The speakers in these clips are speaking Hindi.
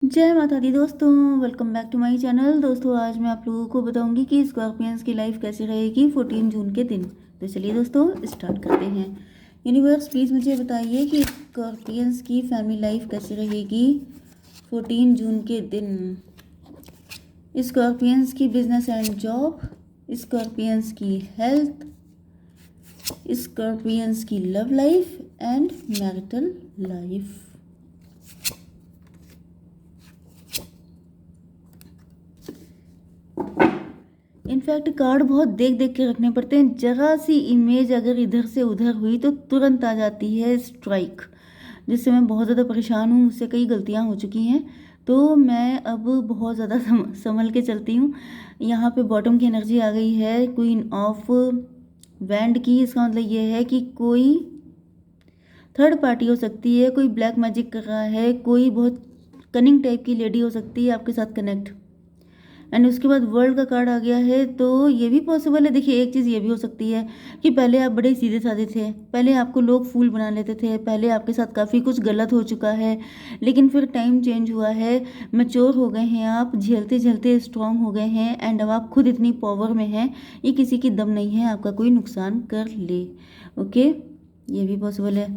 जय माता दी दोस्तों, welcome back to my channel. दोस्तों आज मैं आप लोगों को बताऊंगी कि स्कॉर्पियंस की लाइफ कैसी रहेगी 14 जून के दिन। तो चलिए दोस्तों स्टार्ट करते हैं। यूनिवर्स प्लीज़ मुझे बताइए कि स्कॉर्पियंस की फैमिली लाइफ कैसी रहेगी 14 जून के दिन। स्कॉर्पियंस की बिजनेस एंड जॉब, स्कॉर्पियंस की हेल्थ, स्कॉर्पियंस की love life and marital life. In fact card बहुत देख देख के रखने पड़ते हैं। जरा सी इमेज अगर इधर से उधर हुई तो तुरंत आ जाती है स्ट्राइक, जिससे मैं बहुत ज़्यादा परेशान हूँ। मुझसे कई गलतियाँ हो चुकी हैं, तो मैं अब बहुत ज़्यादा संभल के चलती हूँ। यहाँ पे बॉटम की एनर्जी आ गई है, क्वीन ऑफ वैंड की। इसका मतलब ये है कि कोई थर्ड पार्टी हो सकती है, कोई ब्लैक मैजिक कर रहा है, कोई बहुत कनिंग टाइप की लेडी हो सकती है आपके साथ कनेक्ट। एंड उसके बाद वर्ल्ड का कार्ड आ गया है, तो ये भी पॉसिबल है। देखिए एक चीज़ ये भी हो सकती है कि पहले आप बड़े सीधे साधे थे, पहले आपको लोग फूल बना लेते थे, पहले आपके साथ काफ़ी कुछ गलत हो चुका है, लेकिन फिर टाइम चेंज हुआ है, मैच्योर हो गए हैं आप, झेलते झेलते स्ट्रांग हो गए हैं एंड अब आप खुद इतनी पावर में हैं, ये किसी की दम नहीं है आपका कोई नुकसान कर ले। ओके, ये भी पॉसिबल है।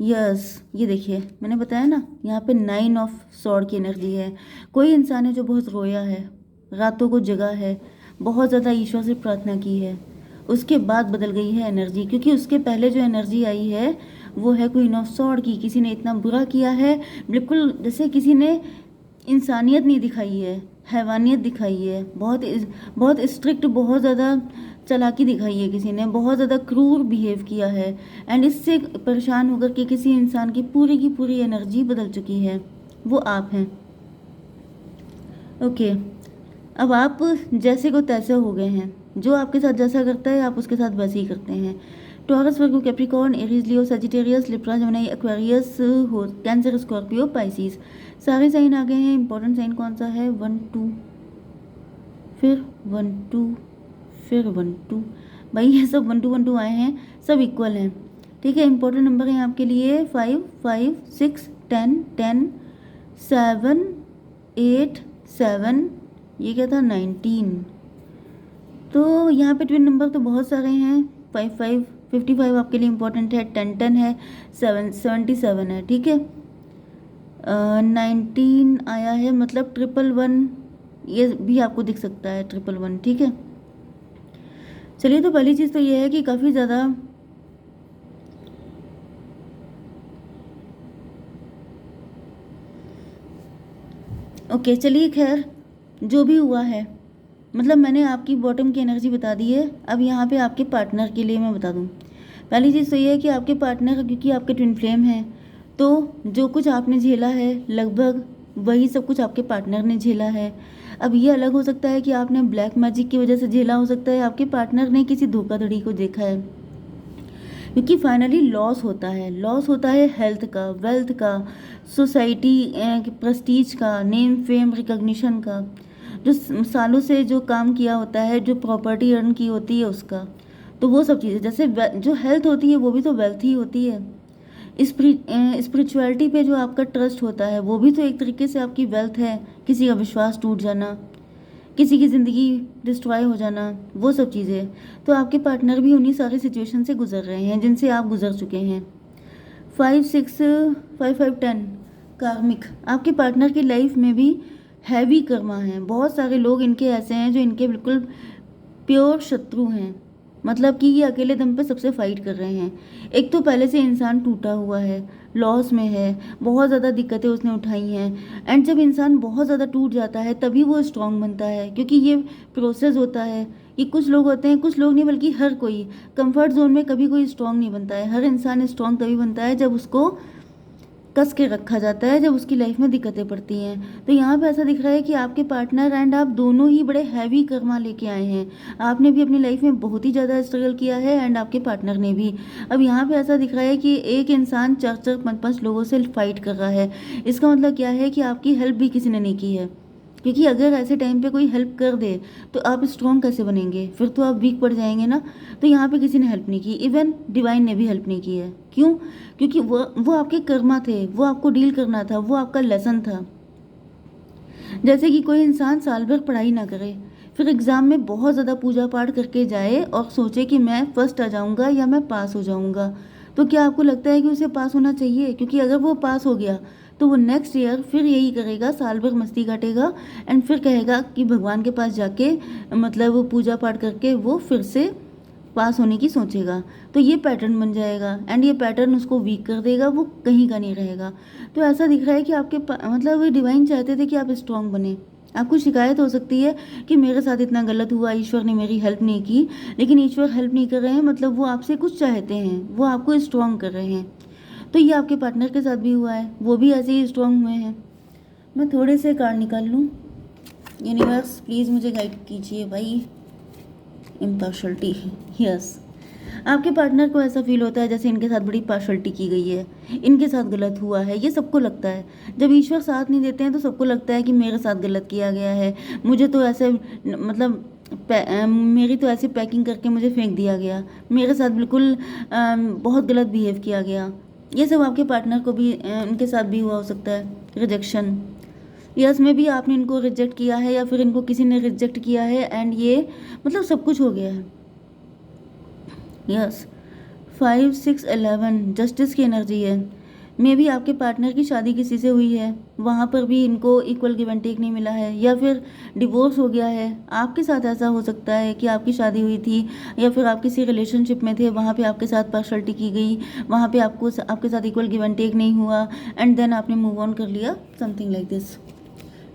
यस, ये देखिए मैंने बताया ना, यहाँ पे 9 ऑफ सॉर्ड की एनर्जी है। कोई इंसान है जो बहुत रोया है, रातों को जगा है, बहुत ज़्यादा ईश्वर से प्रार्थना की है, उसके बाद बदल गई है एनर्जी। क्योंकि उसके पहले जो एनर्जी आई है वो है क्वीन ऑफ सॉर्ड की। किसी ने इतना बुरा किया है, बिल्कुल जैसे किसी ने इंसानियत नहीं दिखाई है, हैवानियत दिखाई है, बहुत स्ट्रिक्ट, बहुत ज़्यादा चालाकी दिखाई है, किसी ने बहुत ज़्यादा क्रूर बिहेव किया है। एंड इससे परेशान होकर के किसी इंसान की पूरी एनर्जी बदल चुकी है। वो आप हैं। ओके, अब आप जैसे को तैसे हो गए हैं। जो आपके साथ जैसा करता है आप उसके साथ वैसे ही करते हैं। टॉरस, वर्गो, कैप्रिकॉर्न, एरीज, लियो, सजिटेरियस, लिब्रा, जेमिनी, एक्वेरियस, हो कैंसर, स्कॉर्पियो, पाइसिस, सारे साइन आ गए हैं। इंपॉर्टेंट साइन कौन सा है? 1 2 फिर 1 2 फिर 1 2। भाई ये सब 1 2 1 2 आए हैं, सब इक्वल हैं। ठीक है, इंपॉर्टेंट नंबर है आपके लिए 5 5 6 10 10 7 8 7, ये क्या था 19। तो यहाँ पे ट्विन नंबर तो बहुत सारे हैं। 5 5 55 आपके लिए इंपॉर्टेंट है, 10 10 है, 7 77 है। ठीक है, 19 आया है, मतलब 111, ये भी आपको दिख सकता है 111। ठीक है, चलिए तो पहली चीज़ तो ये है कि काफ़ी ज़्यादा ओके, चलिए खैर जो भी हुआ है, मतलब मैंने आपकी बॉटम की एनर्जी बता दी है। अब यहाँ पे आपके पार्टनर के लिए मैं बता दूँ। पहली चीज़ तो ये है कि आपके पार्टनर, क्योंकि आपके ट्विन फ्लेम हैं, तो जो कुछ आपने झेला है लगभग वही सब कुछ आपके पार्टनर ने झेला है। अब ये अलग हो सकता है कि आपने ब्लैक मैजिक की वजह से झेला, हो सकता है आपके पार्टनर ने किसी धोखाधड़ी को देखा है। क्योंकि फाइनली लॉस होता है, लॉस होता है हेल्थ का, वेल्थ का, सोसाइटी प्रेस्टीज का, नेम फेम रिकॉग्निशन का, जो सालों से जो काम किया होता है, जो प्रॉपर्टी अर्न की होती है उसका। तो वो सब चीज़ें, जैसे जो हेल्थ होती है वो भी तो वेल्थ ही होती है। स्पिरिचुअलिटी पे जो आपका ट्रस्ट होता है वो भी तो एक तरीके से आपकी वेल्थ है। किसी का विश्वास टूट जाना, किसी की ज़िंदगी डिस्ट्रॉय हो जाना, वो सब चीज़ें, तो आपके पार्टनर भी उन्हीं सारी सिचुएशन से गुजर रहे हैं जिनसे आप गुजर चुके हैं। 5 6 5 5 10 कार्मिक, आपके पार्टनर की लाइफ में भी हैवी कर्मा है। बहुत सारे लोग इनके ऐसे हैं जो इनके बिल्कुल प्योर शत्रु हैं, मतलब कि ये अकेले दम पे सबसे फाइट कर रहे हैं। एक तो पहले से इंसान टूटा हुआ है, लॉस में है, बहुत ज़्यादा दिक्कतें उसने उठाई हैं। एंड जब इंसान बहुत ज़्यादा टूट जाता है तभी वो स्ट्रांग बनता है, क्योंकि ये प्रोसेस होता है। ये कुछ लोग होते हैं, कुछ लोग नहीं बल्कि हर कोई, कंफर्ट जोन में कभी कोई स्ट्रांग नहीं बनता है। हर इंसान स्ट्रांग तभी बनता है जब उसको कस के रखा जाता है, जब उसकी लाइफ में दिक्कतें पड़ती हैं। तो यहाँ पे ऐसा दिख रहा है कि आपके पार्टनर एंड आप दोनों ही बड़े हैवी कर्मा लेके आए हैं। आपने भी अपनी लाइफ में बहुत ही ज़्यादा स्ट्रगल किया है एंड आपके पार्टनर ने भी। अब यहाँ पे ऐसा दिख रहा है कि एक इंसान 4-4 5-5 लोगों से फाइट कर रहा है। इसका मतलब क्या है कि आपकी हेल्प भी किसी ने नहीं की है, क्योंकि अगर ऐसे टाइम पे कोई हेल्प कर दे तो आप स्ट्रॉन्ग कैसे बनेंगे? फिर तो आप वीक पड़ जाएंगे ना। तो यहाँ पे किसी ने हेल्प नहीं की, इवन डिवाइन ने भी हेल्प नहीं की है। क्यों? क्योंकि वो आपके कर्मा थे, वो आपको डील करना था, वो आपका लेसन था। जैसे कि कोई इंसान साल भर पढ़ाई ना करे, फिर एग्ज़ाम में बहुत ज़्यादा पूजा पाठ करके जाए और सोचे कि मैं फर्स्ट आ जाऊंगा या मैं पास हो जाऊंगा, तो क्या आपको लगता है कि उसे पास होना चाहिए? क्योंकि अगर वो पास हो गया तो वो नेक्स्ट ईयर फिर यही करेगा, साल भर मस्ती काटेगा एंड फिर कहेगा कि भगवान के पास जाके मतलब वो पूजा पाठ करके वो फिर से पास होने की सोचेगा। तो ये पैटर्न बन जाएगा एंड ये पैटर्न उसको वीक कर देगा, वो कहीं का नहीं रहेगा। तो ऐसा दिख रहा है कि आपके मतलब डिवाइन चाहते थे कि आप स्ट्रांग बने। आपको शिकायत हो सकती है कि मेरे साथ इतना गलत हुआ, ईश्वर ने मेरी हेल्प नहीं की, लेकिन ईश्वर हेल्प नहीं कर रहे हैं, मतलब वो आपसे कुछ चाहते हैं, वो आपको स्ट्रांग कर रहे हैं। तो ये आपके पार्टनर के साथ भी हुआ है, वो भी ऐसे ही स्ट्रांग हुए हैं। मैं थोड़े से कार्ड निकाल लूँ। यूनिवर्स प्लीज़ मुझे गाइड कीजिए भाई। Impartiality, yes. आपके पार्टनर को ऐसा फील होता है जैसे इनके साथ बड़ी पार्शलिटी की गई है, इनके साथ गलत हुआ है, ये सबको लगता है। जब ईश्वर साथ नहीं देते हैं तो सबको लगता है कि मेरे साथ गलत किया गया है, मुझे तो ऐसे मतलब मेरी तो ऐसी पैकिंग करके मुझे फेंक दिया गया, मेरे साथ बिल्कुल बहुत गलत बिहेव किया गया। ये सब आपके पार्टनर को भी उनके साथ भी हुआ हो सकता है। रिजेक्शन, यस में भी आपने इनको रिजेक्ट किया है या फिर इनको किसी ने रिजेक्ट किया है एंड ये मतलब सब कुछ हो गया है। यस 5 6 11 जस्टिस की एनर्जी है। मे भी आपके पार्टनर की शादी किसी से हुई है, वहाँ पर भी इनको इक्वल गिव एंड टेक नहीं मिला है, या फिर डिवोर्स हो गया है। आपके साथ ऐसा हो सकता है कि आपकी शादी हुई थी या फिर आप किसी रिलेशनशिप में थे, वहाँ पे आपके साथ पार्शलिटी की गई, वहाँ पे आपके साथ इक्वल गिव एंड टेक नहीं हुआ एंड देन आपने मूव ऑन कर लिया, समथिंग लाइक दिस।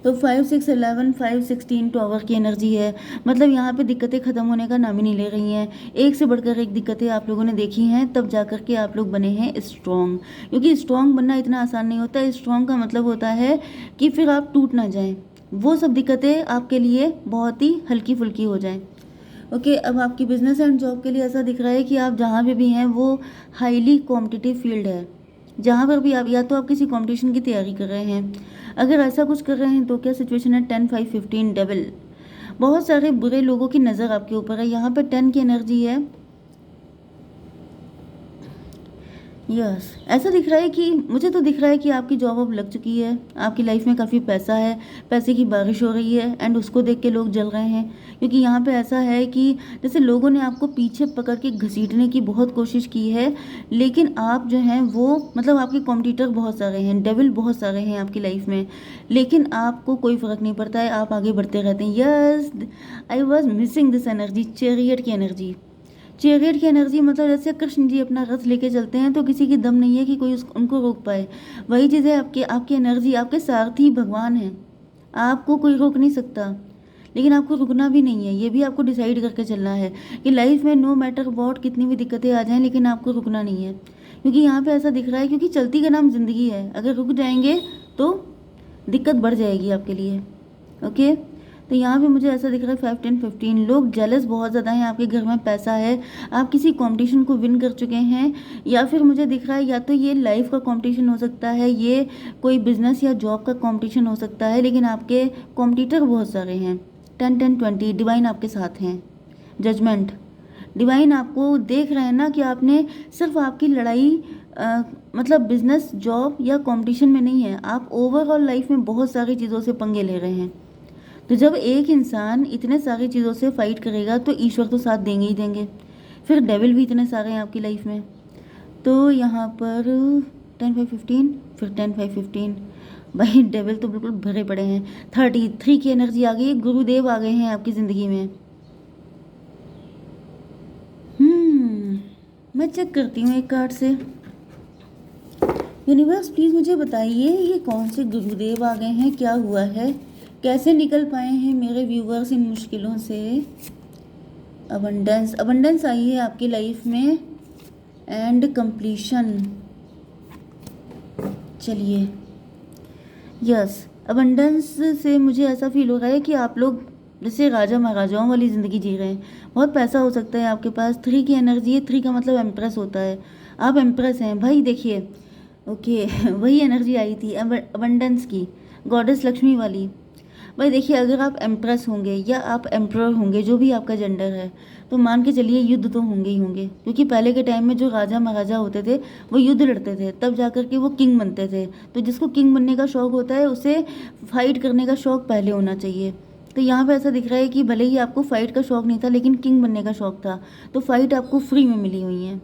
तो 5 6 11 5 16 टॉवर की एनर्जी है, मतलब यहाँ पे दिक्कतें ख़त्म होने का नाम ही नहीं ले रही हैं। एक से बढ़कर एक दिक्कतें आप लोगों ने देखी हैं, तब जा कर के आप लोग बने हैं स्ट्रॉन्ग। क्योंकि स्ट्रॉन्ग बनना इतना आसान नहीं होता। स्ट्रॉन्ग का मतलब होता है कि फिर आप टूट ना जाएं, वो सब दिक्कतें आपके लिए बहुत ही हल्की फुल्की हो जाएं। ओके, अब आपकी बिजनेस एंड जॉब के लिए ऐसा दिख रहा है कि आप जहाँ पे भी हैं वो हाईली कॉम्पिटिटिव फील्ड है। जहाँ पर भी आप, या तो आप किसी कंपटीशन की तैयारी कर रहे हैं, अगर ऐसा कुछ कर रहे हैं तो क्या सिचुएशन है 10 5 15 डेविल। बहुत सारे बुरे लोगों की नज़र आपके ऊपर है, यहाँ पे 10 की एनर्जी है। यस ऐसा दिख रहा है कि मुझे तो दिख रहा है कि आपकी जॉब अब लग चुकी है, आपकी लाइफ में काफ़ी पैसा है, पैसे की बारिश हो रही है एंड उसको देख के लोग जल रहे हैं। क्योंकि यहाँ पे ऐसा है कि जैसे लोगों ने आपको पीछे पकड़ के घसीटने की बहुत कोशिश की है, लेकिन आप जो हैं वो मतलब आपके कॉम्पिटिटर बहुत सारे हैं, डेविल बहुत सारे हैं आपकी लाइफ में, लेकिन आपको कोई फ़र्क नहीं पड़ता है, आप आगे बढ़ते रहते हैं। Yes I was missing this energy, chariot की एनर्जी। चैरियट की एनर्जी मतलब जैसे कृष्ण जी अपना रथ लेके चलते हैं तो किसी की दम नहीं है कि कोई उनको रोक पाए। वही चीज़ है आपकी आपकी एनर्जी, आपके सारथी भगवान हैं, आपको कोई रोक नहीं सकता, लेकिन आपको रुकना भी नहीं है। ये भी आपको डिसाइड करके चलना है कि लाइफ में नो मैटर वॉट कितनी भी दिक्कतें आ जाएं, लेकिन आपको रुकना नहीं है। क्योंकि यहाँ पे ऐसा दिख रहा है, क्योंकि चलती का नाम ज़िंदगी है, अगर रुक जाएंगे तो दिक्कत बढ़ जाएगी आपके लिए। ओके, तो यहाँ पे मुझे ऐसा दिख रहा है 5 10 15 लोग जेलस बहुत ज़्यादा हैं, आपके घर में पैसा है, आप किसी कंपटीशन को विन कर चुके हैं, या फिर मुझे दिख रहा है या तो ये लाइफ का कंपटीशन हो सकता है, ये कोई बिजनेस या जॉब का कंपटीशन हो सकता है, लेकिन आपके कॉम्पिटिटर बहुत सारे हैं। 10 10 20 डिवाइन आपके साथ हैं। जजमेंट, डिवाइन आपको देख रहे हैं ना कि आपने सिर्फ आपकी लड़ाई मतलब बिजनेस जॉब या कंपटीशन में नहीं है, आप ओवरऑल लाइफ में बहुत सारी चीज़ों से पंगे ले रहे हैं। तो जब एक इंसान इतने सारी चीज़ों से फाइट करेगा तो ईश्वर तो साथ देंगे ही देंगे, फिर डेविल भी इतने सारे हैं आपकी लाइफ में। तो यहाँ पर 10 5 15 फिर 10 5 15 भाई डेविल तो बिल्कुल भरे पड़े हैं। 33 की एनर्जी आ गई, गुरुदेव आ गए हैं आपकी ज़िंदगी में। मैं चेक करती हूँ एक कार्ड से। यूनिवर्स प्लीज़ मुझे बताइए ये कौन से गुरुदेव आ गए हैं, क्या हुआ है, कैसे निकल पाए हैं मेरे व्यूवर्स इन मुश्किलों से। अबंडेंस, अबंडेंस आई है आपकी लाइफ में एंड कंप्लीशन। चलिए, यस अबंडेंस से मुझे ऐसा फील हो रहा है कि आप लोग जैसे राजा महाराजाओं वाली ज़िंदगी जी रहे हैं, बहुत पैसा हो सकता है आपके पास। 3 की एनर्जी है, 3 का मतलब एम्प्रेस होता है, आप एम्प्रेस हैं भाई। देखिए ओके वही एनर्जी आई थी अबंडेंस की, गॉडेस लक्ष्मी वाली। भाई देखिए, अगर आप एम्प्रेस होंगे या आप एम्परर होंगे, जो भी आपका जेंडर है, तो मान के चलिए युद्ध तो होंगे ही होंगे, क्योंकि पहले के टाइम में जो राजा महाराजा होते थे वो युद्ध लड़ते थे, तब जाकर के वो किंग बनते थे। तो जिसको किंग बनने का शौक होता है उसे फाइट करने का शौक पहले होना चाहिए। तो यहाँ पे ऐसा दिख रहा है कि भले ही आपको फाइट का शौक नहीं था, लेकिन किंग बनने का शौक था, तो फाइट आपको फ्री में मिली हुई है।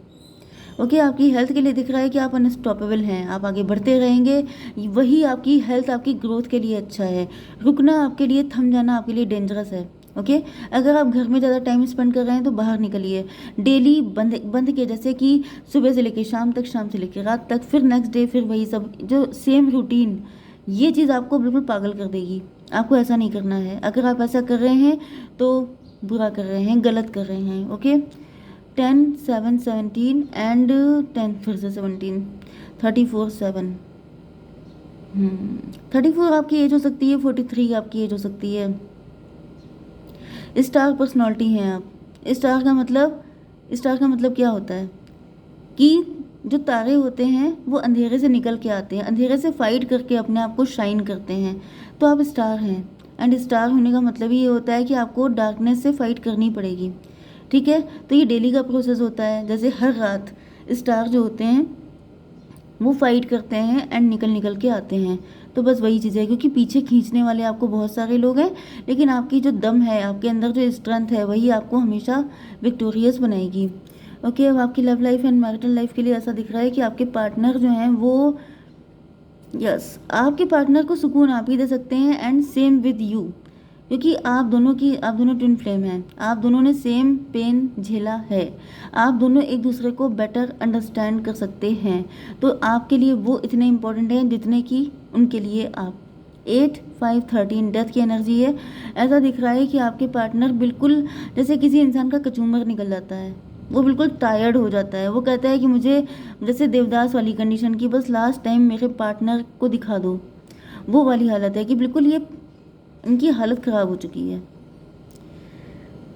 ओके, आपकी हेल्थ के लिए दिख रहा है कि आप अनस्टॉपेबल हैं, आप आगे बढ़ते रहेंगे, वही आपकी हेल्थ आपकी ग्रोथ के लिए अच्छा है। रुकना आपके लिए, थम जाना आपके लिए डेंजरस है। ओके, अगर आप घर में ज़्यादा टाइम स्पेंड कर रहे हैं तो बाहर निकलिए, डेली बंद बंद के, जैसे कि सुबह से लेकर शाम तक, शाम से लेकर रात तक, फिर नेक्स्ट डे फिर वही सब जो सेम रूटीन, ये चीज़ आपको बिल्कुल पागल कर देगी। आपको ऐसा नहीं करना है। अगर आप ऐसा कर रहे हैं तो बुरा कर रहे हैं, गलत कर रहे हैं। ओके, 10 7 17 एंड 10 फिर से 17, 34 7, 34 आपकी एज हो सकती है, 43 आपकी एज हो सकती है। स्टार पर्सनालिटी हैं आप। स्टार का मतलब क्या होता है कि जो तारे होते हैं वो अंधेरे से निकल के आते हैं, अंधेरे से फाइट करके अपने आप को शाइन करते हैं, तो आप स्टार हैं। एंड स्टार होने का मतलब ये होता है कि आपको डार्कनेस से फाइट करनी पड़ेगी। ठीक है, तो ये डेली का प्रोसेस होता है। जैसे हर रात स्टार जो होते हैं वो फाइट करते हैं एंड निकल निकल के आते हैं। तो बस वही चीज़ है, क्योंकि पीछे खींचने वाले आपको बहुत सारे लोग हैं, लेकिन आपकी जो दम है, आपके अंदर जो स्ट्रेंथ है, वही आपको हमेशा विक्टोरियस बनाएगी। ओके, अब आपकी love life and marital life के लिए ऐसा दिख रहा है कि आपके पार्टनर जो हैं वो, यस, आपके पार्टनर को सुकून आप ही दे सकते हैं, एंड सेम विद यू, क्योंकि आप दोनों ट्विन फ्लेम हैं, आप दोनों ने सेम पेन झेला है, आप दोनों एक दूसरे को बेटर अंडरस्टैंड कर सकते हैं। तो आपके लिए वो इतने इम्पोर्टेंट हैं जितने कि उनके लिए आप। 8 5 13 डेथ की एनर्जी है। ऐसा दिख रहा है कि आपके पार्टनर बिल्कुल जैसे किसी इंसान का कचूमर निकल जाता है, वो बिल्कुल टायर्ड हो जाता है, वो कहता है कि मुझे, जैसे देवदास वाली कंडीशन की, बस लास्ट टाइम मेरे पार्टनर को दिखा दो, वो वाली हालत है कि बिल्कुल ये इनकी हालत ख़राब हो चुकी है।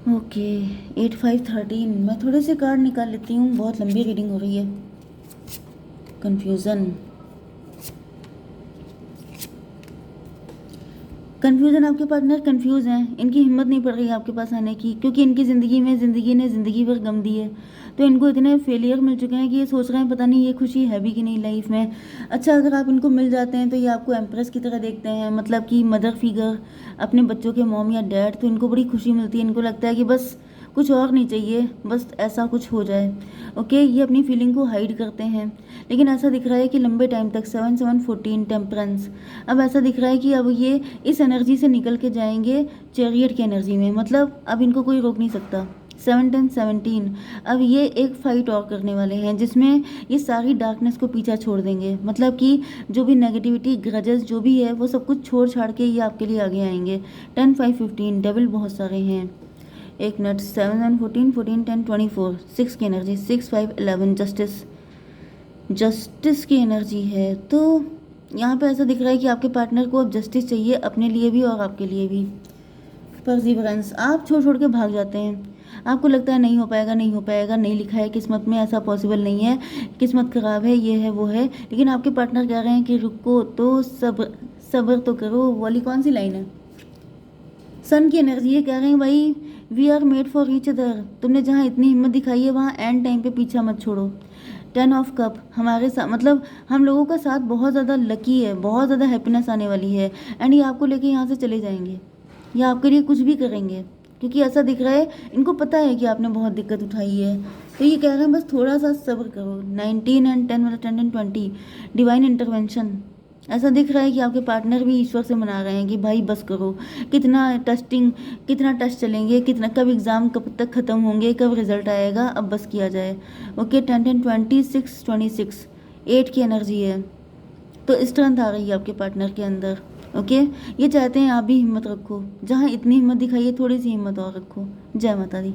ओके, 8 5 13, मैं थोड़े से कार्ड निकाल लेती हूँ, बहुत लंबी रीडिंग हो रही है। कन्फ्यूज़न, आपके पार्टनर कन्फ्यूज़ हैं, इनकी हिम्मत नहीं पड़ रही आपके पास आने की, क्योंकि इनकी ज़िंदगी में ज़िंदगी ने ज़िंदगी भर गम दी है। तो इनको इतने फेलियर मिल चुके हैं कि ये सोच रहे हैं पता नहीं ये खुशी है भी कि नहीं लाइफ में। अच्छा, अगर आप इनको मिल जाते हैं तो ये आपको एम्प्रेस की तरह देखते हैं, मतलब कि मदर फिगर, अपने बच्चों के मॉम या डैड, तो इनको बड़ी खुशी मिलती है। इनको लगता है कि बस कुछ और नहीं चाहिए, बस ऐसा कुछ हो जाए। ओके, ये अपनी फीलिंग को हाइड करते हैं, लेकिन ऐसा दिख रहा है कि लंबे टाइम तक 7 7 14 टेम्परेंस, अब ऐसा दिख रहा है कि अब ये इस एनर्जी से निकल के जाएंगे चैरियट की एनर्जी में, मतलब अब इनको कोई रोक नहीं सकता। 7 10 17, अब ये एक फाइट और करने वाले हैं जिसमें ये सारी डार्कनेस को पीछा छोड़ देंगे, मतलब कि जो भी नेगेटिविटी, ग्रजेस जो भी है, वो सब कुछ छोड़ छाड़ के ये आपके लिए आगे आएंगे। 10 5 15, डेविल बहुत सारे हैं। एक मिनट, 7 9 14 14 10 24, 6 की एनर्जी, 6 5 11, जस्टिस की एनर्जी है। तो यहाँ पे ऐसा दिख रहा है कि आपके पार्टनर को अब जस्टिस चाहिए, अपने लिए भी और आपके लिए भी। परसिवरेंस, आप छोड़ छोड़ के भाग जाते हैं, आपको लगता है नहीं हो पाएगा, नहीं हो पाएगा, नहीं लिखा है किस्मत में, ऐसा पॉसिबल नहीं है, किस्मत खराब है, ये है वो है, लेकिन आपके पार्टनर कह रहे हैं कि रुको तो, सब्र सब्र तो करो। वाली कौन सी लाइन है? सन की एनर्जी है, कह रहे हैं भाई we are made for each other, तुमने जहाँ इतनी हिम्मत दिखाई है वहाँ एंड टाइम पे पीछा मत छोड़ो। 10 ऑफ कप, हमारे साथ, मतलब हम लोगों का साथ बहुत ज़्यादा लकी है, बहुत ज़्यादा हैप्पीनेस आने वाली है, एंड ये आपको लेके यहाँ से चले जाएंगे, या आपके लिए कुछ भी करेंगे, क्योंकि ऐसा दिख रहा है इनको पता है कि आपने बहुत दिक्कत उठाई है, तो ये कह रहे हैं बस थोड़ा सा सब्र करो। 19 एंड 10, मतलब 10 एंड 20, डिवाइन इंटरवेंशन, ऐसा दिख रहा है कि आपके पार्टनर भी ईश्वर से मना रहे हैं कि भाई बस करो, कितना टेस्ट चलेंगे, कितना, कब एग्ज़ाम कब तक ख़त्म होंगे, कब रिजल्ट आएगा, अब बस किया जाए। ओके, 10 10 26 26, 8 की एनर्जी है, तो स्ट्रेंथ आ रही है आपके पार्टनर के अंदर। ओके, ये चाहते हैं आप भी हिम्मत रखो, जहाँ इतनी हिम्मत दिखाइए थोड़ी सी हिम्मत और रखो। जय माता दी।